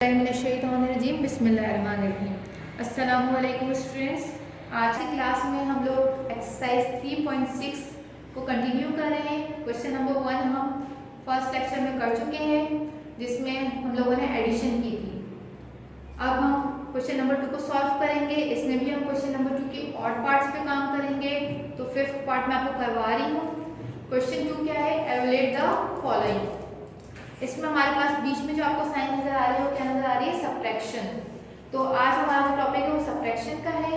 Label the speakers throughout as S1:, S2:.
S1: अस्सलामुअलैकुम स्टूडेंट्स, आज की क्लास में हम लोग एक्सरसाइज 3.6 को कंटिन्यू कर रहे हैं। क्वेश्चन नंबर 1 हम फर्स्ट लेक्चर में कर चुके हैं, जिसमें हम लोगों ने एडिशन की थी। अब हम क्वेश्चन नंबर 2 को सॉल्व करेंगे। इसमें भी हम क्वेश्चन नंबर 2 की ऑड पार्ट्स पे काम करेंगे। तो फिफ्थ पार्ट में आपको करवा रही हूँ। क्वेश्चन 2 क्या है? Evaluate the following. इसमें हमारे पास बीच में जो आपको साइन नजर आ रही है वो क्या नजर आ रही है? सबट्रैक्शन। तो आज हमारा जो टॉपिक है वो सबट्रैक्शन का है।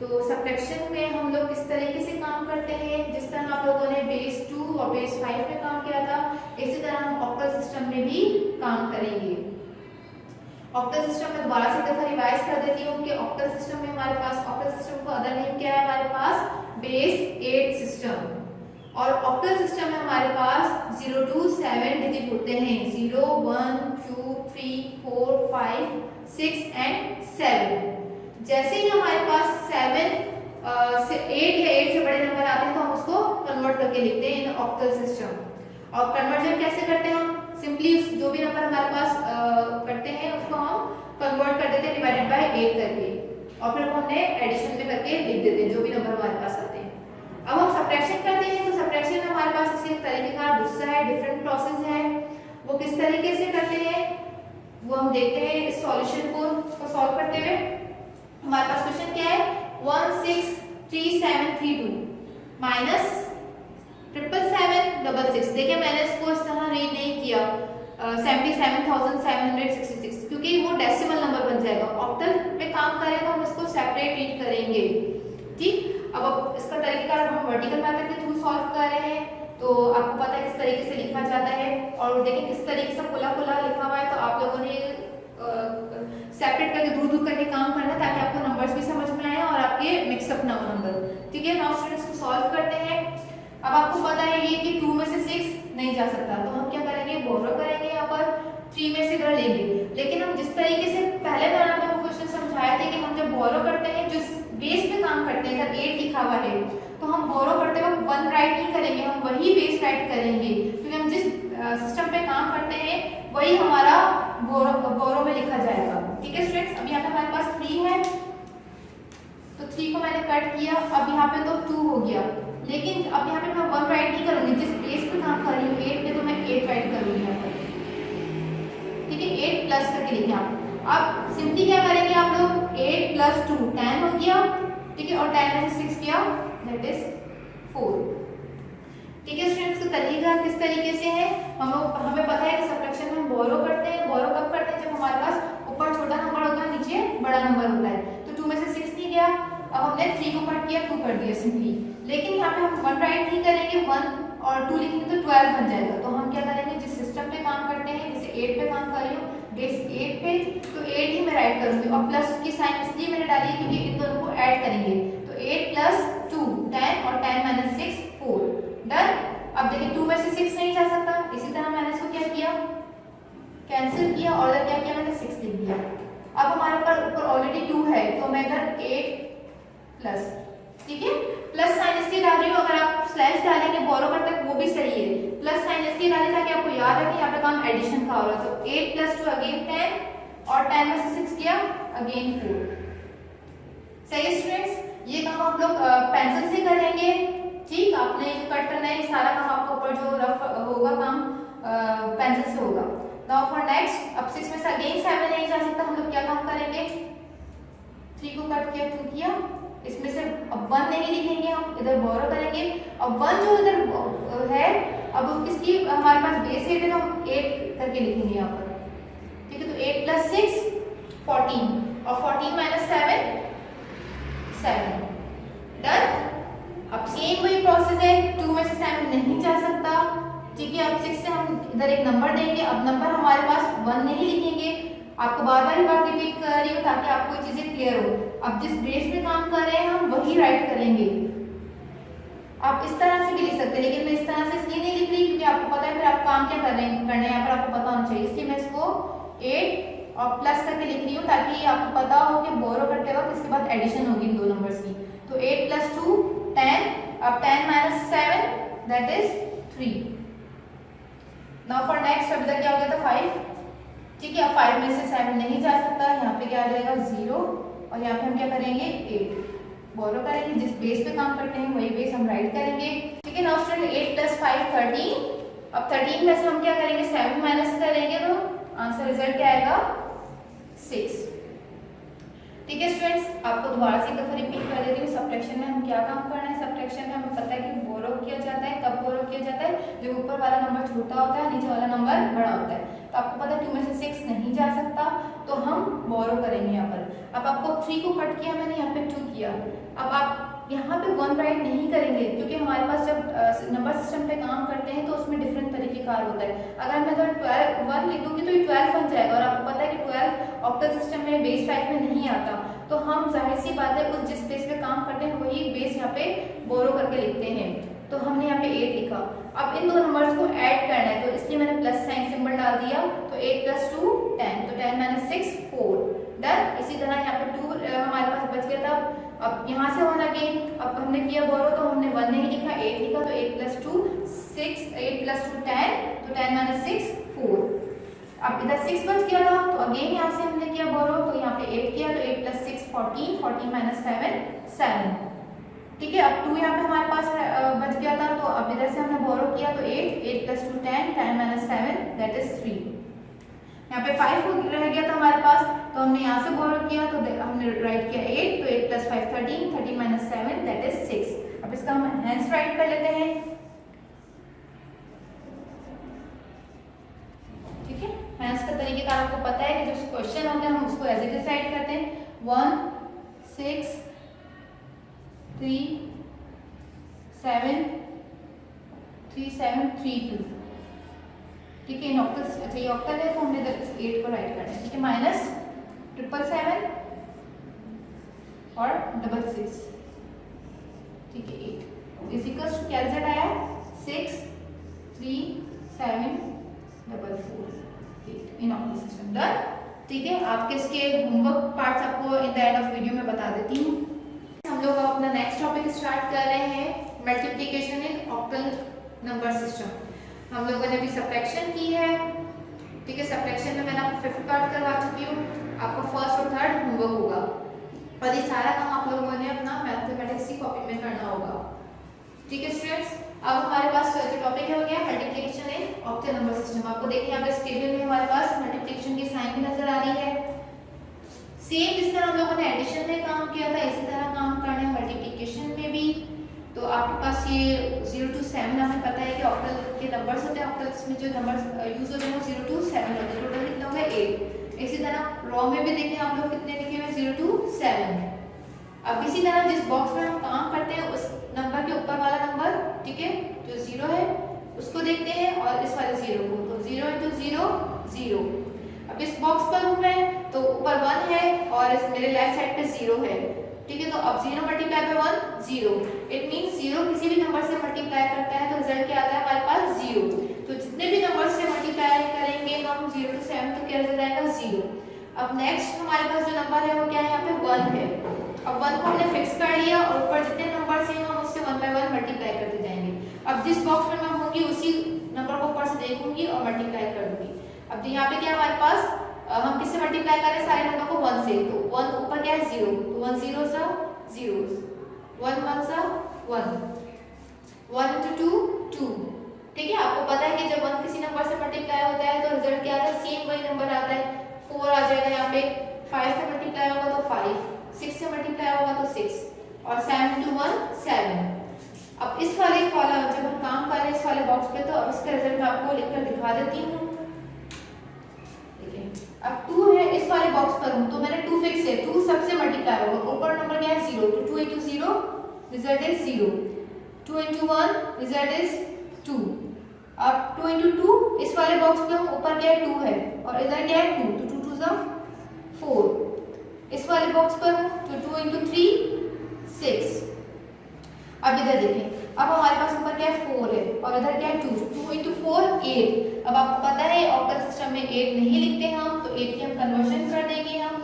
S1: तो सबट्रैक्शन में हम लोग किस तरीके से काम करते हैं, जिस तरह आप लोगों ने बेस 2 और बेस 5 में काम किया था, इसी तरह हम ऑक्टल सिस्टम में भी काम करेंगे। ऑक्टल सिस्टम में दोबारा से दफा रिवाइज कर देती हूँ कि ऑक्टल सिस्टम में हमारे पास ऑक्टल सिस्टम को अदर नेम क्या है? हमारे पास बेस 8 सिस्टम। और ऑक्टल सिस्टम में हमारे पास 0 to 7 डिजिट होते हैं। 0 1 2 3 4 5 6 and 7। जैसे ही हमारे पास 7 से 8 या 8 से बड़े नंबर आते हैं तो हम उसको कन्वर्ट करके लिखते हैं इन ऑक्टल सिस्टम। और कन्वर्जन कैसे करते हैं? हम सिंपली जो भी नंबर हमारे पास करते हैं उसको हम कन्वर्ट कर देते हैं डिवाइडेड बाय 8 करके, और फिर हमने एडिशन में करके लिख देते हैं जो भी नंबर हमारे पास आते हैं। अब हम सबट्रैक्शन करते हैं। तो सबट्रैक्शन में हमारे पास इसी तरीके का दूसरा है, डिफरेंट प्रोसेस है। वो किस तरीके से करते हैं वो हम देखते हैं इस सॉल्यूशन को सॉल्व करते हुए। हमारे पास क्वेश्चन क्या है? 163732 माइनस 77766। देखिए मैंने इसको इस तरह रीड नहीं किया 77,766, क्योंकि वो डेसिमल नंबर बन जाएगा। ऑक्टल में काम करें तो हम इसको सेपरेट रीड करेंगे। ठीक, अब इसका तरीका हम वर्टिकल मेथड के थ्रू सॉल्व कर रहे हैं। तो आपको पता है किस तरीके से लिखा जाता है, और देखिए किस तरीके से खुला लिखा हुआ है। तो आप लोगों ने सेपरेट करके दूर करके काम करना है, ताकि आपको नंबर्स भी समझ में आए और आपके मिक्सअप ना हो नंबर। ठीक है, नाउ स्टूडेंट्स को सॉल्व करते हैं। अब आपको पता है ये कि 2 में से 6 नहीं जा सकता, तो हम क्या करेंगे? बोरो करेंगे। यहाँ पर 3 में से इधर लेंगे। लेकिन हम जिस तरीके से पहले बार आपको क्वेश्चन समझाया था कि हम जब बोरो करते हैं, जिस बेस पे काम करते हैं, इधर 8 लिखा हुआ है, तो हम बोरो करते वक्त 1 राइट नहीं करेंगे, हम वही बेस राइट करेंगे, क्योंकि हम जिस सिस्टम पे काम करते हैं वही हमारा बोरो में लिखा जाएगा। ठीक है स्टूडेंट्स, अब यहाँ पे हमारे पास 3 है, तो 3 को मैंने कट किया। अब यहाँ पे तो 2 हो गया, लेकिन अब यहाँ पे मैं 1 राइट नहीं करूंगी। जिस बेस पे काम कर रही हूँ 8 पे, तो मैं 8 राइट करूंगी यहाँ पर। ठीक है, 8 प्लस करके लिखे आप। अब सिंपली क्या करेंगे आप लोग? 8 + 2 10 हो गया। ठीक है, और 10 में से 6 किया, दैट इज 4। ठीक है स्टूडेंट्स, तो तरीका किस तरीके से है? हमें पता है कि सबट्रैक्शन में हम बोरो करते हैं। बोरो कब करते हैं? जब हमारे पास ऊपर छोटा नंबर होता है, नीचे बड़ा नंबर होता है। तो 2 में से 6 नहीं गया, अब हमने 3 को कट किया, 2 कर दिया सिंपली। लेकिन यहाँ पे हम 1 राइट नहीं करेंगे, 1 और 2 लिखेंगे तो 12 बन जाएगा। तो हम क्या करेंगे? जिस सिस्टम पे काम करते हैं, जैसे 8 पे काम कर रही हूँ, बेस 8 पे, तो 8 ही मैं राइट करूंगी। और प्लस की साइन इसलिए मैंने डाली है क्योंकि इन दोनों को ऐड करेंगे। तो 8 + 2 10 और 10 - 6 4। डन। अब देखिए 2 में से 6 नहीं जा सकता, इसी तरह मैंने इसको क्या किया? कैंसिल किया, और इधर क्या किया? मैंने 6 लिख दिया। अब हमारे पास ऊपर ऑलरेडी 2 है, तो मैं इधर 8 प्लस, ठीक है, प्लस साइन इसलिए डाल रही हूँ। अगर आप स्लैश डालेंगे बोरो करते वो भी सही है। प्लस साइन इसलिए डालें ताकि आपको याद रहे यहाँ पे काम एडिशन का हो रहा है। तो 8 + 2 अगेन 10, और 10 में से 6 किया, अगेन 4। सही है स्टूडेंट्स, ये काम आप लोग पेंसिल से करेंगे। ठीक, आपने कट करना है, सारा काम आपको ऊपर जो रफ होगा काम पेंसिल से होगा। नाउ फॉर नेक्स्ट, अब 6 में से अगेन 7 नहीं जा सकता, हम लोग क्या काम करेंगे? 3 को कट किया, 2 किया, इसमें से अब 1 नहीं लिखेंगे, हम इधर बोरो करेंगे। अब 1 जो इधर है, अब इसकी हमारे पास बेस 8 है, तो हम 8 करके लिखेंगे यहाँ पर। ठीक है, तो 8 + 6 14, और 14 - 7 7। डन। अब सेम वही प्रोसेस है, 2 में से 7 नहीं जा सकता। ठीक है, अब 6 से हम इधर एक नंबर देंगे। अब नंबर हमारे पास 1 नहीं लिखेंगे। आपको बार-बार बात रिपीट कर रही हूँ ताकि आपको चीजें क्लियर हो। अब जिस बेस पे काम कर रहे हैं हम वही राइट करेंगे। आप इस तरह से भी लिख सकते हैं, लेकिन मैं इस तरह से इसलिए नहीं लिख रही क्योंकि आपको पता है फिर आप काम क्या करना है यहाँ पर आपको पता होना चाहिए। इसलिए मैं इसको 8 और प्लस करके लिख रही हूँ, ताकि आपको पता हो कि बोरो करते वक्त इसके बाद एडिशन होगी इन दो नंबर्स की। तो 8 + 2 10, अब 10 - 7 that is 3। Now for next, अब इधर क्या हो गया था? 5 ठीक है। अब 5 में से 7 नहीं जा सकता, यहाँ पे क्या आ जाएगा 0 और यहाँ पे हम क्या करेंगे 8 बोरो करेंगे। जिस बेस पे काम करते हैं वही बेस हम राइट करेंगे। ठीक है। Now student 8 + 5 13। अब 13 में से हम क्या करेंगे 7 माइनस करेंगे तो आंसर रिजल्ट क्या आएगा 6। ठीक है स्टूडेंट्स, आपको दोबारा से एक दफा रिपीट कर देती हूँ। सब्ट्रैक्शन में हम क्या काम करना है। सब्ट्रैक्शन में हमें पता है कि बोरो किया जाता है। कब बोरो किया जाता है, जब ऊपर वाला नंबर छोटा होता है, नीचे वाला नंबर बड़ा होता है। तो आपको पता है 2 में से 6 नहीं जा सकता, तो हम बोरो करेंगे यहाँ पर। अब आपको 3 को कट किया मैंने, यहाँ पे 2 किया। अब आप यहाँ पे 1 राइट नहीं करेंगे, क्योंकि हमारे पास जब नंबर सिस्टम पे काम करते हैं तो उसमें डिफरेंट तरीके का होता है। अगर मैं तो 1 लिख दूंगी तो ये 12 बन जाएगा, और आपको पता है कि 12 ऑक्टल सिस्टम में बेस 5 में नहीं आता। तो हम जाहिर सी बात है उस जिस बेस पे काम करते हैं वही बेस यहाँ पे बोरो करके लिखते हैं। तो हमने यहाँ पे 8 लिखा। अब इन दो नंबर्स को ऐड करना है, तो इसलिए मैंने प्लस साइन सिंबल डाल दिया। तो 8 + 2 10, तो 10 - 6 4 डन। इसी तरह यहाँ पे 2 हमारे पास बच गया था। अब यहाँ से 1 अगेन, अब हमने किया बोरो तो हमने 1 नहीं लिखा, 8 लिखा। तो 8 + 2 6, 8 + 2 10, तो 10 - 6 4। अब इधर 6 बच गया था, तो अगेन यहाँ से हमने किया बोरो, तो यहाँ पे 8 किया, तो 8 + 6 14, 14 - 7 7। ठीक है। अब 2 यहाँ पे हमारे पास बच गया था, तो अब इधर से हमने बोरो किया, तो 8, 8 + 2 10, 10 - 7 दैट इज 3। यहाँ पे 5 रह गया था हमारे पास, तो हमने यहाँ से बोरो किया, तो हमने राइट किया 8, तो 8 + 5 13, 13 - 7 दैट इज 6। अब इसका हम हैंस राइट कर लेते हैं। ठीक है। हैंस का तरीके का आपको पता है कि जो क्वेश्चन होते हैं हम उसको एज इट इज राइट करते हैं। 1 6 3 7 3 7 3 2। ठीक है। ऑक्टल, अच्छा ये ऑक्टल है तो हमने 8 को राइट करना है। ठीक है। माइनस 777 और 666। ठीक है। 8 इज इक्वल्स टू क्या रिजल्ट आया 6 3 7 4 4 8 इन ऑक्टल सिस्टम डन। ठीक है। आपके इसके होमवर्क पार्ट्स आपको in the end of video में बता देती हूँ। हम लोग अपना नेक्स्ट टॉपिक स्टार्ट कर रहे हैं, मल्टीप्लिकेशन इन ऑक्टल नंबर सिस्टम। हम लोगों ने अभी सब्ट्रैक्शन की है। ठीक है। सब्ट्रैक्शन में मैंने आपको 5th पार्ट करवा चुकी हूँ, आपको 1st और 3rd होमवर्क होगा, और ये सारा काम आप लोगों ने अपना मैथमेटिक्स की कॉपी में करना होगा। ठीक है स्टूडेंट्स, अब हमारे पास जो टॉपिक है वो क्या है मल्टीप्लिकेशन इन ऑक्टल नंबर सिस्टम। आपको देखिए यहाँ पे इस टेबल में हमारे पास मल्टीप्लिकेशन की साइन भी नजर आ रही है। सेम जिस तरह हम लोगों ने एडिशन में काम किया था इसी तरह काम करना है मल्टीप्लिकेशन में भी। तो आपके पास ये 0 to 7 हमें पता है कि ऑक्टल के नंबर्स होते हैं। ऑक्टल्स में जो नंबर्स यूज होते हैं वो 0 to 7 होते हैं। टोटल कितना होगा 8। इसी तरह रॉ में भी देखें आप लोग कितने लिखे हुए 0 to 7। अब इसी तरह जिस बॉक्स में हम काम करते हैं उस नंबर के ऊपर वाला नंबर, ठीक है, जो 0 है उसको देखते हैं, और इस वाले 0 को, तो 0 × 0 0। अब इस बॉक्स पर हूँ मैं, तो ऊपर 1 है और इस मेरे लेफ्ट साइड पे 0 है। ठीक है। तो अब 0 × 1 0। इट मींस 0 किसी भी नंबर से मल्टीप्लाई करता है तो रिजल्ट क्या आता है हमारे पास 0। तो जितने भी नंबर से मल्टीप्लाई करेंगे हम 0 to 7 तो क्या रिजल्ट आएगा 0। अब नेक्स्ट हमारे पास जो नंबर है वो क्या है यहाँ पे 1 है। अब 1 को हमने फिक्स कर लिया और ऊपर जितने नंबर से हम उससे 1 by 1 मल्टीप्लाई करते जाएंगे। अब जिस बॉक्स में मैं होंगी उसी नंबर को ऊपर से देखूंगी और मल्टीप्लाई कर दूंगी। अब यहाँ पे क्या हमारे पास हम किससे मल्टीप्लाई कर रहे हैं सारे नंबर को 1 से, तो 1 ऊपर क्या है 0, तो 1 0 सा 0, 1 1 सा 1, 1 × 2 2। ठीक है। आपको पता है कि जब 1 किसी नंबर से मल्टीप्लाई होता है तो रिजल्ट क्या आता है सेम वही नंबर आता है। 4 आ जाएगा यहाँ पे, 5 से मल्टीप्लाई होगा तो 5, 6 से मल्टीप्लाई होगा तो 6, और 7 × 1 7। अब इस वाले कॉलम जब हम काम कर रहे हैं इस वाले बॉक्स पे, तो अब इसका रिजल्ट मैं आपको लिखकर दिखा देती हूँ। अब 2 है इस वाले बॉक्स पर हूं तो मैंने 2 फिक्स है, 2 सबसे मल्टीप्लाई होगा। ऊपर नंबर क्या है 0, तो 2 × 0 रिजल्ट इज 0, 2 × 1 रिजल्ट इज 2। अब 2 × 2 इस वाले बॉक्स पे हूं, ऊपर क्या है 2 है और इधर क्या है 2, तो 2 2 4। इस वाले बॉक्स पर हूं तो 2 × 3 6। अब इधर देखें, अब हमारे पास ऊपर क्या है 4 है और इधर क्या है 2, 2 × 4 8। अब आपको पता है ऑक्टल सिस्टम में 8 नहीं लिखते हम, तो 8 की हम कन्वर्जन कर देंगे। हम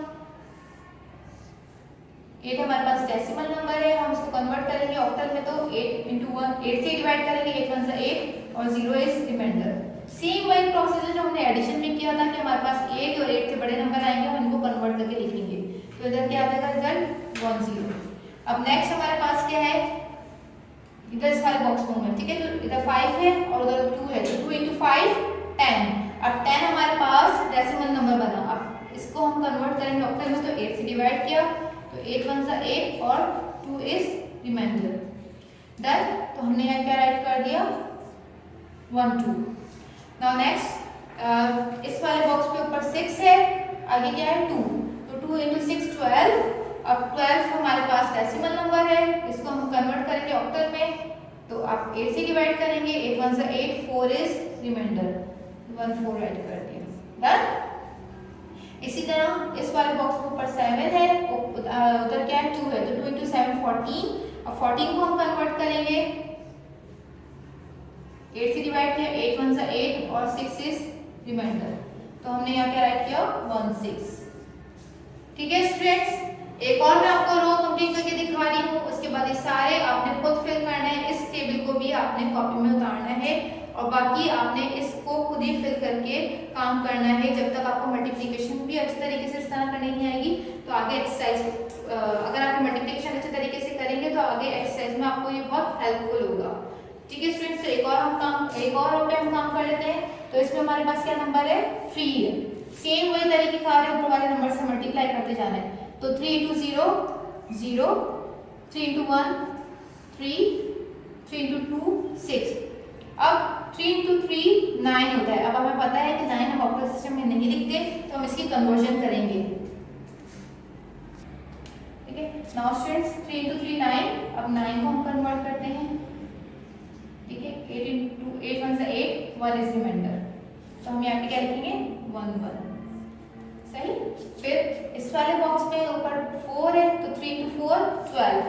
S1: 8 हमारे पास डेसिमल नंबर है, हम इसको कन्वर्ट करेंगे ऑक्टल में, तो 8 × 1 8 से डिवाइड करेंगे, 8 1 8 और 0 इज रिमाइंडर। सेम वही प्रोसेस है जो हमने एडिशन में किया था कि हमारे पास 8 और 8 से बड़े नंबर आएंगे, हम इनको कन्वर्ट करके लिखेंगे। तो इधर क्या आ जाएगा रिजल्ट 10। अब नेक्स्ट हमारे पास क्या है, इधर इस वाले बॉक्स में, ठीक है, तो इधर 5 है और उधर 2 है, तो 2 × 5 10। अब 10 हमारे पास डेसिमल नंबर बना। अब इसको हम कन्वर्ट करेंगे ऑक्टल में, तो 8 से डिवाइड किया तो 8 × 1 = 8 और 2 इज रिमाइंडर। डन। तो हमने यहाँ क्या राइट कर दिया 1 2। नाउ नेक्स्ट इस वाले बॉक्स पे ऊपर 6 है, आगे क्या है 2, तो 2 × 6 12। अब 12 हमारे पास डेसिमल नंबर है, इसको हम कन्वर्ट करेंगे ऑक्टल में, तो आप 8 से डिवाइड करेंगे, 8 × 1 = 8, 4 इज रिमाइंडर, 1 4 राइट कर दिया। डन। इसी तरह इस वाले बॉक्स के ऊपर 7 है, उधर क्या है 2 है, तो 2 × 7 14। अब 14 को हम कन्वर्ट करेंगे, 8 से डिवाइड किया, 8 × 1 = 8 और 6 इज रिमाइंडर, तो हमने यहाँ क्या राइट किया 1 6। ठीक है स्टूडेंट्स, एक और मैं आपको रो कंप्लीट करके दिखा रही हूँ, उसके बाद ये सारे आपने खुद फिल करना है, इस टेबल को भी आपने कॉपी में उतारना है और बाकी आपने इसको खुद ही फिल करके काम करना है। जब तक आपको मल्टीप्लिकेशन भी अच्छे तरीके से इस तरह करने नहीं आएगी तो आगे एक्सरसाइज, अगर आप मल्टीप्लिकेशन अच्छे तरीके से करेंगे तो आगे एक्सरसाइज में आपको ये बहुत हेल्पफुल होगा। ठीक है स्टूडेंट्स, तो एक और रो पे हम काम कर लेते हैं। तो इसमें हमारे पास क्या नंबर है 3 है, सेम वही तरीके का ऊपर वाले नंबर से मल्टीप्लाई करते जाना है। तो 3 × 0 0, 3 × 1 3, 3 × 2 6। अब 3 × 3 9 होता है। अब हमें पता है कि 9 हम ऑक्टल सिस्टम में नहीं लिखते, तो हम इसकी कन्वर्जन करेंगे। ठीक है, नाउ स्टूडेंट्स 3 × 3 9। अब 9 को हम कन्वर्ट करते हैं। ठीक है, 8 × 1 = 8, 1 इज रिमाइंडर, तो हम यहाँ पे क्या लिखेंगे 1 1। सही। फिर इस वाले बॉक्स में ऊपर 4 है, तो 3 × 4 12,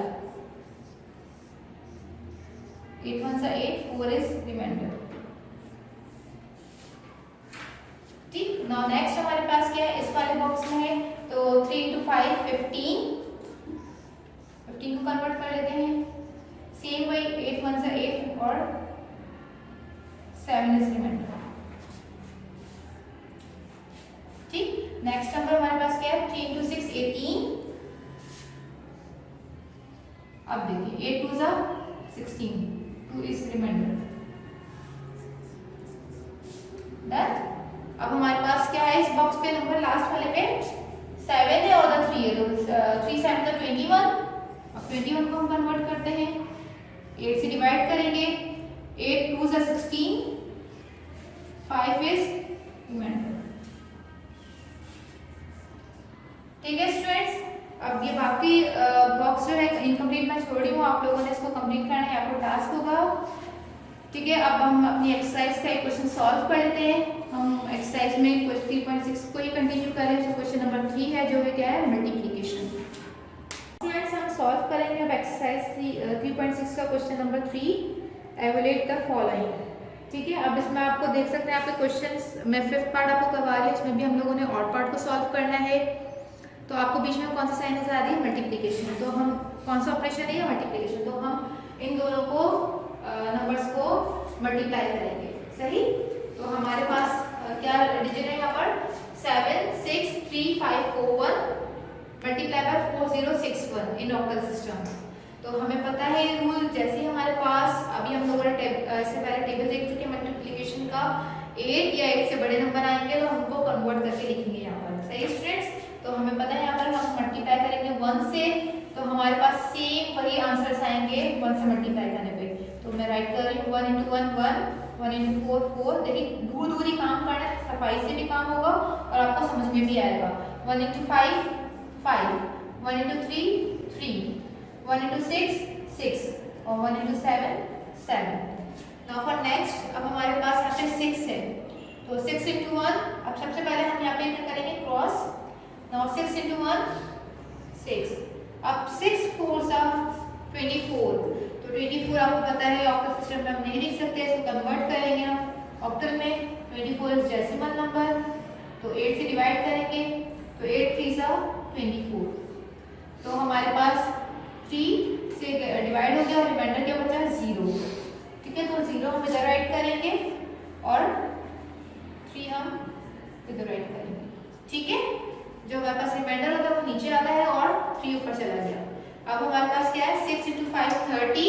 S1: 8 × 1 = 8, 4 इज रिमाइंडर। ठीक। नाउ नेक्स्ट हमारे पास क्या है, इस वाले बॉक्स में है, तो 3 × 5 15, 15 को कन्वर्ट कर लेते हैं। सेम वही 8 × 1 = 8 और 7 इज रिमाइंडर। ठीक। नेक्स्ट नंबर हमारे पास क्या है 3 × 6 18। अब देखिए 8 × 2 = 16, 2 इज रिमाइंडर। डन। अब हमारे पास क्या है इस बॉक्स पे नंबर लास्ट वाले पे 7 है और 3 है, तो 3 × 7 = 21। अब 21 को हम कन्वर्ट करते हैं, 8 से डिवाइड करेंगे, 8 × 2 = 16, 5 इज रिमाइंडर। ठीक है स्टूडेंट्स, अब ये बाकी बॉक्स जो है इनकम्प्लीट मैं छोड़ रही हूँ, आप लोगों ने इसको कंप्लीट करना है, आपको टास्क होगा। ठीक है, अब हम अपनी एक्सरसाइज का एक क्वेश्चन सॉल्व कर लेते हैं। हम एक्सरसाइज में 3.6 को ही कंटिन्यू करें। तो क्वेश्चन नंबर 3 है, जो है क्या है मल्टीप्लिकेशन। स्टूडेंट्स हम सॉल्व करेंगे अब एक्सरसाइज 3.6 का question number 3, evaluate the following. ठीक है, अब इसमें आपको देख सकते हैं आपके क्वेश्चंस मैं 5th पार्ट आपको करवा रही हूँ, इसमें भी हम लोगों ने ऑड पार्ट को सॉल्व करना है। तो आपको बीच में कौन सा साइन नजर आ रही है मल्टीप्लिकेशन, तो हम कौन सा ऑपरेशन है मल्टीप्लिकेशन, तो हम इन दोनों को नंबर्स को मल्टीप्लाई करेंगे। सही। तो हमारे पास क्या डिजिट है यहाँ पर 7 6 3 5 4 1 multiply by 4061 in octal system. तो हमें पता है ये रूल, जैसे ही हमारे पास अभी हम लोगों ने इससे पहले टेबल देख चुके मल्टीप्लिकेशन का, 8 या 8 से बड़े नंबर आएंगे तो हमको कन्वर्ट करके लिखेंगे यहाँ पर। सही स्टूडेंट्स, तो हमें पता है यहाँ पर हम मल्टीप्लाई करेंगे 1 से, तो हमारे पास सेम वही आंसर्स आएंगे 1 से मल्टीप्लाई करने पे। तो मैं राइट कर रही हूँ 1 × 1 1, 1 × 4 4। देखिए दूर ही काम करना है, सफाई से भी काम होगा और आपको समझ में भी आएगा। 1 × 5 5, 1 × 3 3, 1 × 6 6 और 1 × 7 7। नाउ फॉर नेक्स्ट, अब हमारे पास यहाँ पे 6 है, तो 6 × 1। अब सबसे पहले हम यहाँ पे क्या करेंगे क्रॉस। नाउ 6 × 1 6। अब 6 4 = 24, तो 24 आपको पता है ऑक्टल सिस्टम में हम नहीं लिख सकते, इसको कन्वर्ट करेंगे हम ऑक्टल में। 24 इज डेसिमल नंबर, तो 8 से डिवाइड करेंगे, तो 8 3 = 24। तो हमारे पास 3 से डिवाइड हो गया और रिमाइंडर क्या बचा 0। ठीक है, तो 0 हम इधर राइट करेंगे और 3 हम इधर राइट करेंगे, ठीक है। जो हमारे पास रिमाइंडर होता है वो नीचे आता है और 3 ऊपर चला गया। अब हमारे पास क्या है 6 × 5 30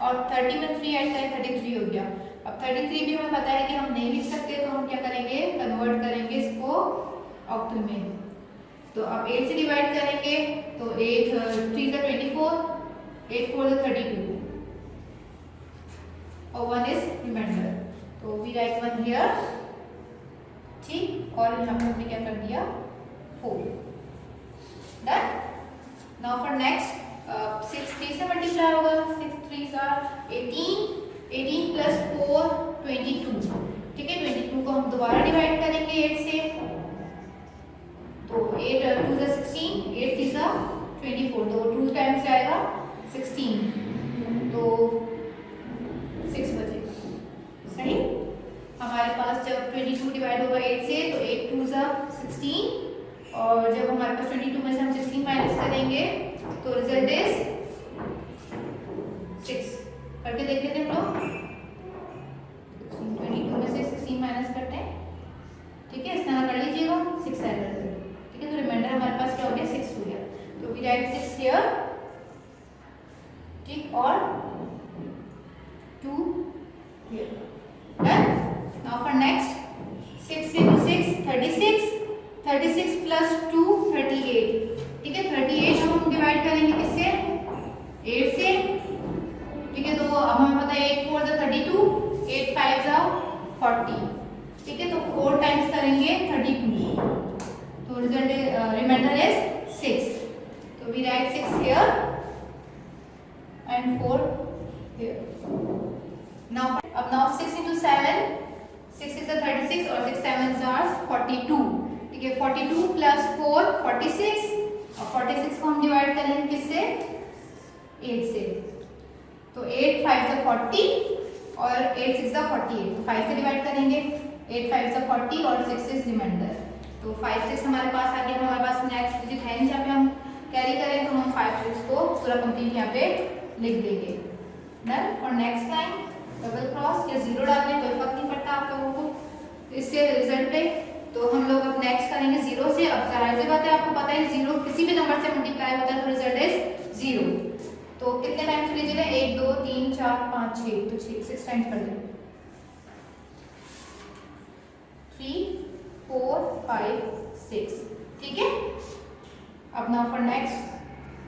S1: और 30 में 3 ऐड करें 33 हो गया। अब 33 भी हमें पता है कि हम नहीं लिख सकते, तो हम क्या करेंगे कन्वर्ट करेंगे इसको ऑक्टल में। तो अब 8 से डिवाइड करेंगे तो 8 3 × 24, 8 4 × 32 और 1 इज रिमाइंडर, तो वी राइट 1 हियर, ठीक। और यहाँ पे हमने क्या कर दिया 4, डन। नाउ फॉर नेक्स्ट 6 3 से मल्टीप्लाई होगा, 6 3 are 18, 18 प्लस 4 22, ठीक है। 22 को हम दोबारा डिवाइड करेंगे 8 से, तो 8 2 × 16, 8 3 × 24, तो 2 टाइम्स जाएगा 16, तो 6 बचेगा, सही। हमारे पास जब 22 डिवाइड होगा 8 से तो 8 2 × 16, और जब हमारे पास 22 में से हम 16 माइनस करेंगे तो रिजल्ट इज 6। करके देख लेते हैं हम लोग, 22 में से 16 माइनस करते हैं, ठीक है। इस तरह कर लीजिएगा, 6 आएगा रिजल्ट, ठीक है। तो रिमाइंडर हमारे पास क्या हो गया 6 हो गया, तो वी राइट 6 हियर, ठीक, और 2 here, done. Now for next 6 × 6 36, 36 plus 2 38, ठीक है। 38 हम डिवाइड करेंगे किससे 8 से, ठीक है। तो अब हमें पता है 8 4 × 32, 8 5 × 40, ठीक है। तो 4 टाइम्स करेंगे 32, तो रिजल्ट रिमाइंडर इज 6, तो we write 6 here and 4 here. Now 6 × 7, 6 6 are 36 और 6 7 are 42, ठीक है। 42 प्लस 4 46, और 46 को हम डिवाइड करेंगे किससे 8 से, तो 8 5 × 40 और 8 6 × 48, तो 5 से डिवाइड करेंगे, 8 5 × 40 और 6 इज रिमाइंडर, तो 5 6 हमारे पास आ गया। हमारे पास नेक्स्ट डिजिट है जहाँ पे हम कैरी करें, तो हम 5 6 को पूरा कंप्लीट यहाँ पे लिख देंगे, डन। और नेक्स्ट लाइन डबल क्रॉस या 0 डालने कोई फर्क नहीं पड़ता आप लोगों को इससे रिजल्ट पे। तो हम लोग अब नेक्स्ट करेंगे 0 से। अब जाहिर सी बात है आपको पता है 0 किसी भी नंबर से मल्टीप्लाई होता है तो रिजल्ट इज 0। तो कितने टाइम्स लीजिएगा 1 2 3 4 5 6, तो 6 टाइम्स कर दें 3 4 5 6, ठीक है। अब नाउ फॉर नेक्स्ट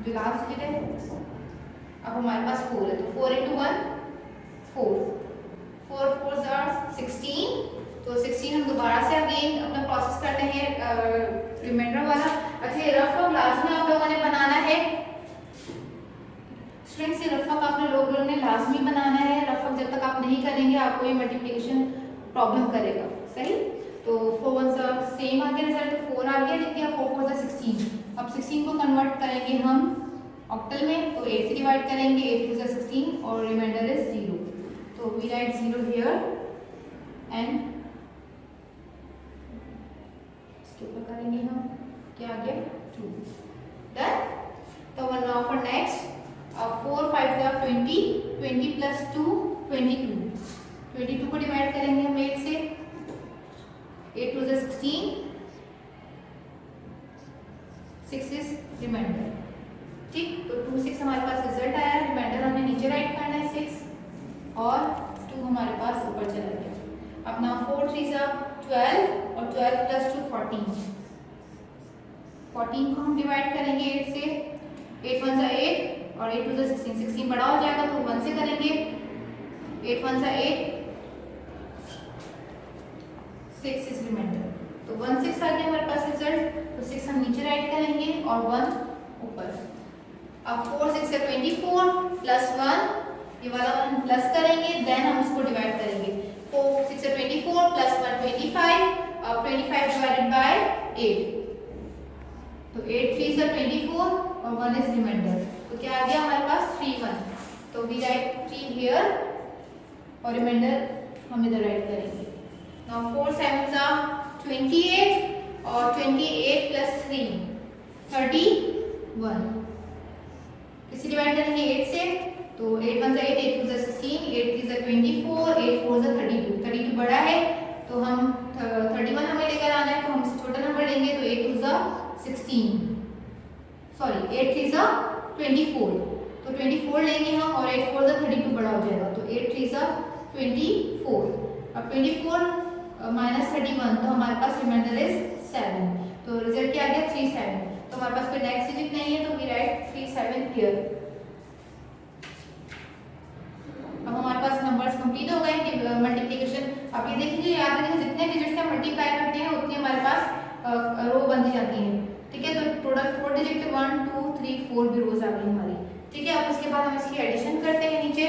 S1: जो लास्ट डिजिट है, अब हमारे पास 4 है, तो 4 × 1 4, 4 4 are 16, तो 16 हम दोबारा से अगेन अपना प्रोसेस करते हैं रिमाइंडर वाला। अच्छा, रफ वर्क लास्ट में आप लोगों ने बनाना है स्टूडेंट्स, ये रफ वर्क आपने लोगों ने लाजमी बनाना है। रफ वर्क जब तक आप नहीं करेंगे आपको ये मल्टीप्लिकेशन प्रॉब्लम करेगा, सही। तो 4 1 सेम आ गया रिजल्ट, 4 आ गया, लिख दिया 4 4 16। अब 16 को कन्वर्ट करेंगे हम ऑक्टल में, तो 8 से डिवाइड करेंगे, 8 2 16 और रिमाइंडर इज 0, तो वी राइट 0 हियर एंड इसके ऊपर करेंगे हम क्या आ गया 2, डन। तो one now for next 4 5 × 20, 20 plus 2 22, 22 को डिवाइड करेंगे हम 8 से, 8 2 16, 6 इज रिमाइंडर, ठीक। तो 2 6 हमारे पास रिजल्ट आया, रिमाइंडर हमने नीचे राइट करना है 6 और 2 हमारे पास ऊपर चला गया। अब ना 4 3 12 और 12 प्लस 2 14, 14 को हम डिवाइड करेंगे 8 से, 8 1 8 और 8 2 16, 16 बड़ा हो जाएगा तो 1 से करेंगे, 8 1 8 6 इज रिमाइंडर, तो 1 6 आ गया हमारे पास रिजल्ट, तो 6 हम नीचे राइट करेंगे और 1 ऊपर। अब 4 6 से 24 प्लस 1, ये वाला 1 प्लस करेंगे, देन हम इसको डिवाइड करेंगे, 4 6 से 24 प्लस 1 25 और 25 डिवाइडेड बाय 8, तो 8 3 से 24 और 1 इज रिमाइंडर, तो क्या आ गया हमारे पास 3 1, तो वी राइट 3 हियर और रिमाइंडर हम इधर राइट करेंगे। नाउ 4 7 28 और 28 प्लस 3 31, किसी डिवाइड करेंगे 8 से, तो 8 1 8 8 2 16, 8 3 24, 8 4 32, 32 बड़ा है तो हम 31 हमें लेकर आना है, तो हम इससे छोटा नंबर लेंगे तो 8 2 16, सॉरी 8 3 24, तो 24 लेंगे हम और 8 4 32 बड़ा हो जाएगा, तो 8 3 24। अब 24 माइनस 31 तो हमारे पास रिमाइंडर इज 7, तो रिजल्ट क्या आ गया 37। तो हमारे पास कोई नेक्स्ट डिजिट नहीं है तो वी राइट 37 हियर। अब हमारे पास नंबर्स कंप्लीट हो गए कि मल्टीप्लिकेशन। आप ये देखिए, याद रखिए जितने डिजिट से मल्टीप्लाई करते हैं उतनी हमारे पास रो बनती जाती है, ठीक है। तो टोटल 4 डिजिट के 1 2 3 4 भी रोज आ गई हमारी, ठीक है। अब उसके बाद हम इसकी एडिशन करते हैं नीचे,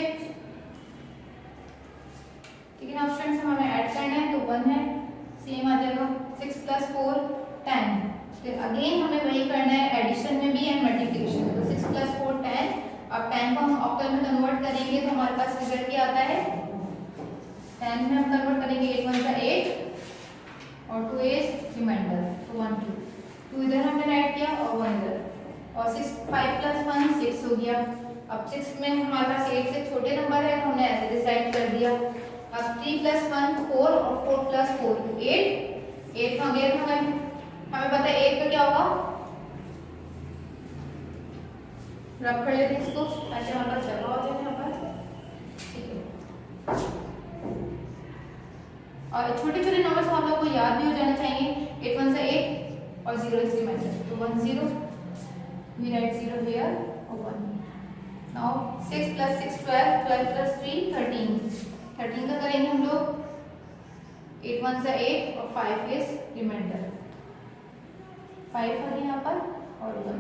S1: ठीक है ना स्टूडेंट्स। हमें ऐड करना है तो 1 है, सेम आ जाएगा 6 + 4 10। फिर अगेन हमें वही करना है एडिशन में भी एंड मल्टीप्लिकेशन में, तो 6 + 4 10। अब 10 को हम ऑक्टल में कन्वर्ट करेंगे तो हमारे पास रिजल्ट क्या आता है, 10 में हम कन्वर्ट करेंगे 8 1 8 और 2 इज रिमाइंडर, तो 1 2 इधर हमने राइट किया और 1 इधर, और 6 5 + 1 6 हो गया। अब 6 में हमारे पास 8 से छोटे नंबर है तो हमने ऐसे डिसाइड कर दिया। अब 3 + 1 4 और 4 + 4 8 8 का गया हमें पता है 8 का क्या होगा, रब कर लेते हैं इसको ताकि हमारे पास जगह हो जाए यहाँ पर, ठीक है। और छोटे छोटे नंबर्स आप लोगों को याद भी हो जाना चाहिए, 8 1 8 और 0 इज रिमाइंडर, तो 1 0 वी राइट 0 हियर और 1। नाउ 6 + 6 12 12 + 3 13 13 का करेंगे हम लोग 8 1 8 और 5 इज रिमाइंडर, 5 आ गया यहाँ पर और 1।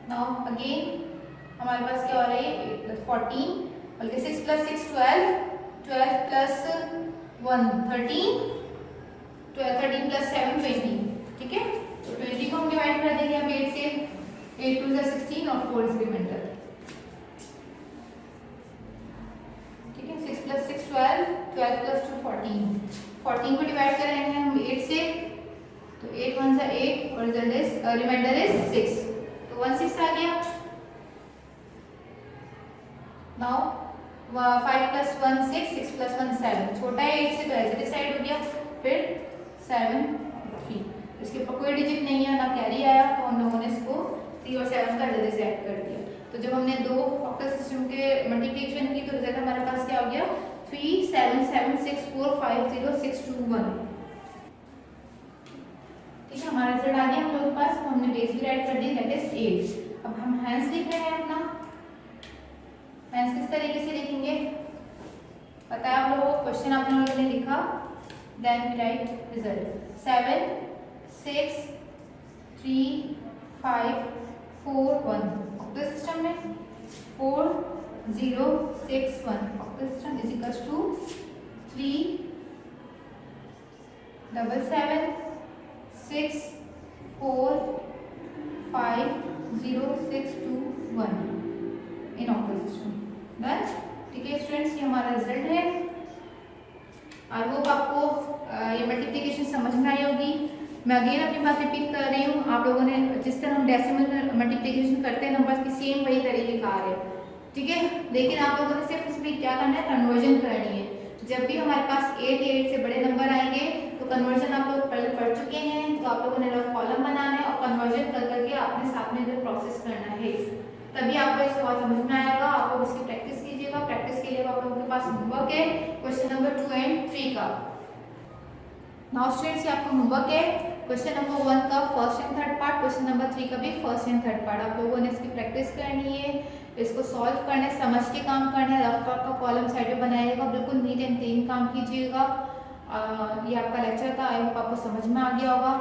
S1: नाउ अगेन हमारे पास क्या हो रहा है 8 + 14, बल्कि 6 + 6 12 12 + 1 13 13 + 7 20, ठीक है। तो 20 को हम डिवाइड कर देंगे अब 8 से, 8 2 16 और 4 इज रिमाइंडर, ठीक है। 6 + 6 12 12 + 2 14 14 को डिवाइड करेंगे हम 8 से, तो 8 1 8 और रिमाइंडर इज 6, तो 1 6 आ गया। नाउ 5 + 1 6 6 + 1 7, छोटा है 8 से तो ऐसे डिसाइड हो गया। फिर 7 3, इसके ऊपर कोई डिजिट नहीं है ना कैरी आया, तो हम लोगों ने इसको 3 और 7 का डिसाइड कर दिया। तो जब हमने दो ऑक्टल सिस्टम के मल्टीप्लिकेशन की तो रिजल्ट हमारे पास क्या हो गया 3 7 7 6 4 5 0 6 2 1, ठीक है। हमारा रिजल्ट आ गया हम लोगों के पास, तो हमने बेस भी राइट कर दी दैट इज 8। अब हम हैंस लिख रहे हैं अपना, हैंस किस तरीके से लिखेंगे पता है आप लोगों को, क्वेश्चन आप लोगों ने लिखा then we write result 7 6 3 5 4 1 octal system में 4 0 6 1 octal system is equals to 3 7 7 6 4 5 0 6 2 1 in octal system done, ठीक है स्टूडेंट्स। ये हमारा रिजल्ट है। आई होप आपको ये मल्टीप्लिकेशन समझ में आई होगी। मैं अगेन अपनी बात रिपीट कर रही हूँ, आप लोगों ने जिस तरह हम डेसिमल मल्टीप्लिकेशन करते हैं नंबर्स की सेम वही तरीक़ेकार है, ठीक है। लेकिन आप लोगों ने सिर्फ इसमें क्या करना है, कन्वर्जन करनी है। जब भी हमारे पास 8 या 8 से बड़े नंबर आएंगे तो कन्वर्जन आप लोग पहले पढ़ चुके हैं, तो आप लोगों ने रफ कॉलम बनाना है और कन्वर्जन कर करके अपने साथ में इधर प्रोसेस करना है, तभी आपको इस सवाल समझ में आएगा। आप लोग इसकी प्रैक्टिस कीजिएगा। प्रैक्टिस के लिए आप लोगों के पास होमवर्क है क्वेश्चन नंबर 2 एंड 3 का। नाउ स्टूडेंट्स ये आपका होमवर्क है क्वेश्चन नंबर 1 का first and third part, question number 3 का भी फर्स्ट एंड थर्ड पार्ट। आप लोगों ने इसकी प्रैक्टिस करनी है, इसको सॉल्व करना है, समझ के काम करना है। रफ वर्क का कॉलम साइड में बनाइएगा, बिल्कुल नीट एंड क्लीन काम कीजिएगा। ये आपका लेक्चर था, आई होप आपको समझ में आ गया होगा।